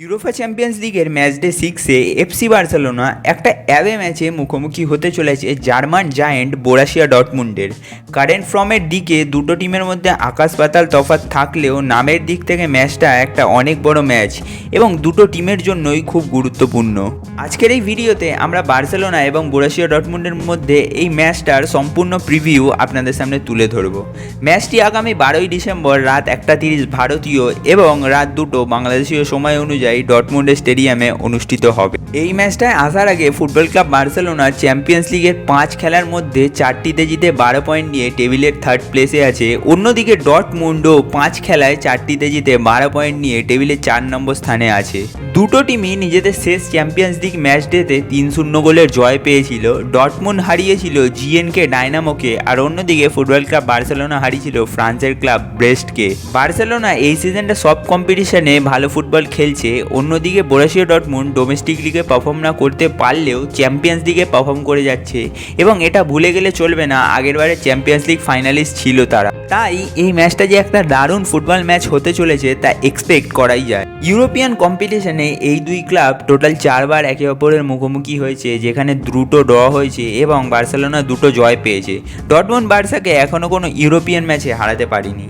Europa champions লিগের match day 6-এ FC Barcelona একটা away ম্যাচে মুখোমুখি হতে চলেছে জার্মান জায়েন্ট বোরাসিয়া ডর্টমুন্ডের। কারেন্ট ফর্মের দিকে দুটো টিমের মধ্যে আকাশ পাতাল তফাৎ থাকলেও নামের দিক থেকে ম্যাচটা একটা অনেক বড় ম্যাচ এবং দুটো টিমের জন্যই খুব গুরুত্বপূর্ণ। আজকের এই ভিডিওতে আমরা বার্সেলোনা এবং বোরাসিয়া ডর্টমুন্ডের মধ্যে এই ম্যাচটার সম্পূর্ণ প্রিভিউ আপনাদের সামনে তুলে ধরব। ম্যাচটি আগামী 12ই ডিসেম্বর রাত 1:30 ভারতীয় এবং রাত 2 বাংলাদেশীয় সময় অনুযায়ী ডর্টমুন্ডের স্টেডিয়ামে অনুষ্ঠিত হবে। এই ম্যাচটায় আসার আগে ফুটবল ক্লাব বার্সেলোনা চ্যাম্পিয়ন্স লিগের 5 খেলার মধ্যে 4টিতে জিতে 12 পয়েন্ট নিয়ে টেবিলের 3rd প্লেসে আছে। অন্যদিকে ডর্টমুন্ডও 5 খেলায় 4টিতে জিতে 12 পয়েন্ট নিয়ে টেবিলের 4 নম্বর স্থানে আছে। দুটো টিমই নিজেদের শেষ চ্যাম্পিয়ন্স লিগ ম্যাচ ডেতে 3-0 গোলের জয় পেয়েছিল। ডর্টমুন্ড হারিয়েছিল জিএনকে ডায়নামোকে, আর অন্যদিকে ফুটবল ক্লাব বার্সেলোনা হারিয়েছিল ফ্রান্সের ক্লাব ব্রেস্টকে। বার্সেলোনা এই সিজনটা সব কম্পিটিশনে ভালো ফুটবল খেলছে। অন্যদিকে বোরাসিয়া ডর্টমুন্ড ডোমেস্টিক লিগে পারফর্ম না করতে পারলেও চ্যাম্পিয়ন্স লিগে পারফর্ম করে যাচ্ছে এবং এটা ভুলে গেলে চলবে না, আগেরবারে চ্যাম্পিয়ন্স লিগ ফাইনালিস্ট ছিল তারা। তাই এই ম্যাচটা যে একটা দারুণ ফুটবল ম্যাচ হতে চলেছে তা এক্সপেক্ট করাই যায়। ইউরোপিয়ান কম্পিটিশনে এই দুই ক্লাব টোটাল 4 বার একে অপরের মুখোমুখি হয়েছে, যেখানে দুটো ড্র হয়েছে এবং বার্সেলোনা দুটো জয় পেয়েছে। ডর্টমুন্ড বার্সাকে এখনও কোনো ইউরোপিয়ান ম্যাচে হারাতে পারেনি।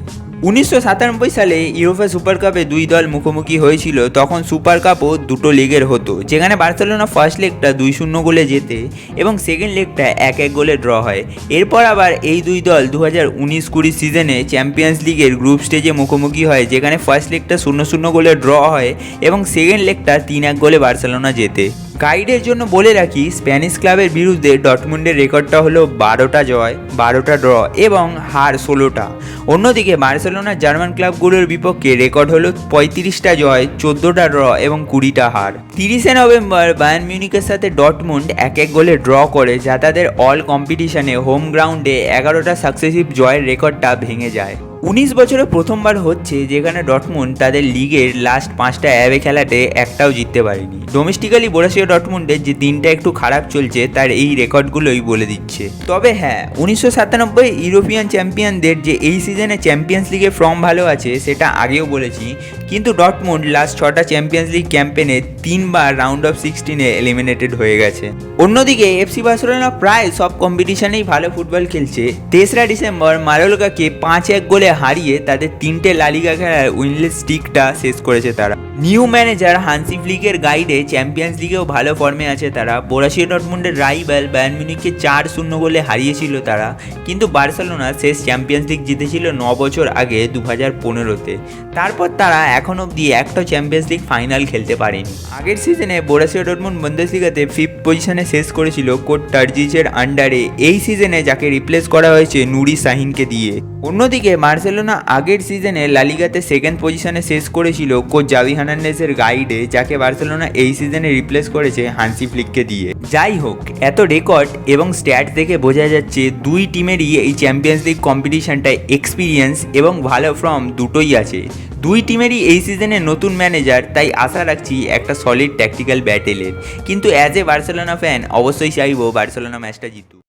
1997 সালে ইউরোপা সুপার কাপে দুই দল মুখোমুখি হয়েছিল। তখন সুপার কাপও দুটো লিগের হতো, যেখানে বার্সেলোনা ফার্স্ট লেগটা 2-0 গোলে জেতে এবং সেকেন্ড লেগটা 1-1 গোলে ড্র হয়। এরপর আবার এই দুই দল 2019-20 সিজনে চ্যাম্পিয়ন্স লিগের গ্রুপ স্টেজে মুখোমুখি হয়, যেখানে ফার্স্ট লেগটা 0-0 গোলে ড্র হয় এবং সেকেন্ড লেগটা 3-1 গোলে বার্সেলোনা জেতে। গাইডের জন্য বলে রাখি, স্প্যানিশ ক্লাবের বিরুদ্ধে ডর্টমুন্ডের রেকর্ডটা হলো 12টা জয়, 12টা ড্র এবং হার 16টা। অন্যদিকে বার্সেলোনার জার্মান ক্লাবগুলোর বিপক্ষে রেকর্ড হলো 35টা জয়, 14টা ড্র এবং 20টা হার। 30শে নভেম্বর বায়ার্ন মিউনিখের সাথে ডর্টমুন্ড 1-1 গোলে ড্র করে, যা তাদের অল কম্পিটিশনে হোম গ্রাউন্ডে 11টা সাকসেসিভ জয়ের রেকর্ডটা ভেঙে যায়। 19 বছরে প্রথমবার হচ্ছে যেখানে ডর্টমুন্ড তাদের লিগের লাস্ট 5টা অ্যাওয়ে খেলাতে একটাও জিততে পারেনি। ডোমেস্টিক্যালি বোরাসিয়া ডর্টমুন্ডের যে দিনটা একটু খারাপ চলছে তার এই রেকর্ডগুলোই বলে দিচ্ছে। তবে হ্যাঁ, 1997 ইউরোপিয়ান চ্যাম্পিয়নদের যে এই সিজনে চ্যাম্পিয়ন্স লিগের ফর্ম ভালো আছে সেটা আগেও বলেছি, কিন্তু ডর্টমুন্ড লাস্ট 6টা চ্যাম্পিয়ন্স লিগ ক্যাম্পেনে 3বার রাউন্ড অফ 16-এ এলিমিনেটেড হয়ে গেছে। অন্যদিকে এফসি বার্সেলোনা প্রায় সব কম্পিটিশনেই ভালো ফুটবল খেলছে। 23রা ডিসেম্বর মায়োর্কাকে 5-1 গোলে হারিয়ে তাদের 3টে লালিগা খেলার উইনলেস স্ট্রিকটা শেষ করেছে তারা। নিউ ম্যানেজার হান্সি ফ্লিকের গাইডে চ্যাম্পিয়ন্স লিগেও ভালো ফর্মে আছে তারা। বোরাসিয়া ডর্টমুন্ডের রাইভাল বায়ার্ন মিউনিখকে 4-0 গোলে হারিয়েছিল তারা, কিন্তু বার্সেলোনা শেষ চ্যাম্পিয়ন্স লিগ জিতেছিল 9 বছর আগে 2015-তে। তারপর তারা এখন অবধি একটা চ্যাম্পিয়ন্স লিগ ফাইনাল খেলতে পারেনি। আগের সিজনে বোরাসিয়া ডর্টমুন্ড বুন্দেসলিগাতে 5th পজিশনে শেষ করেছিল কোচ টার্জিচের আন্ডারে। এই সিজনে যাকে রিপ্লেস করা হয়েছে নুরি সাহিনকে দিয়ে। অন্যদিকে বার্সেলোনা আগের সিজনে লালিগাতে 2nd পজিশনে শেষ করেছিল কোচ জাভি হার্নান্দেজের গাইডে, যাকে বার্সেলোনা এই সিজনে রিপ্লেস করেছে হান্সি ফ্লিককে দিয়ে। যাই হোক, এত রেকর্ড এবং স্ট্যাট দেখে বোঝা যাচ্ছে দুই টিমেরই এই চ্যাম্পিয়ন্স লিগ কম্পিটিশনটায় এক্সপিরিয়েন্স এবং ভালো ফর্ম দুটোই আছে। দুই টিমেরই এই সিজনে নতুন ম্যানেজার, তাই আশা রাখছি একটা সলিড ট্যাকটিক্যাল ব্যাটেলের। কিন্তু অ্যাজ এ বার্সেলোনা ফ্যান অবশ্যই চাইবো বার্সেলোনা ম্যাচটা জিতুক।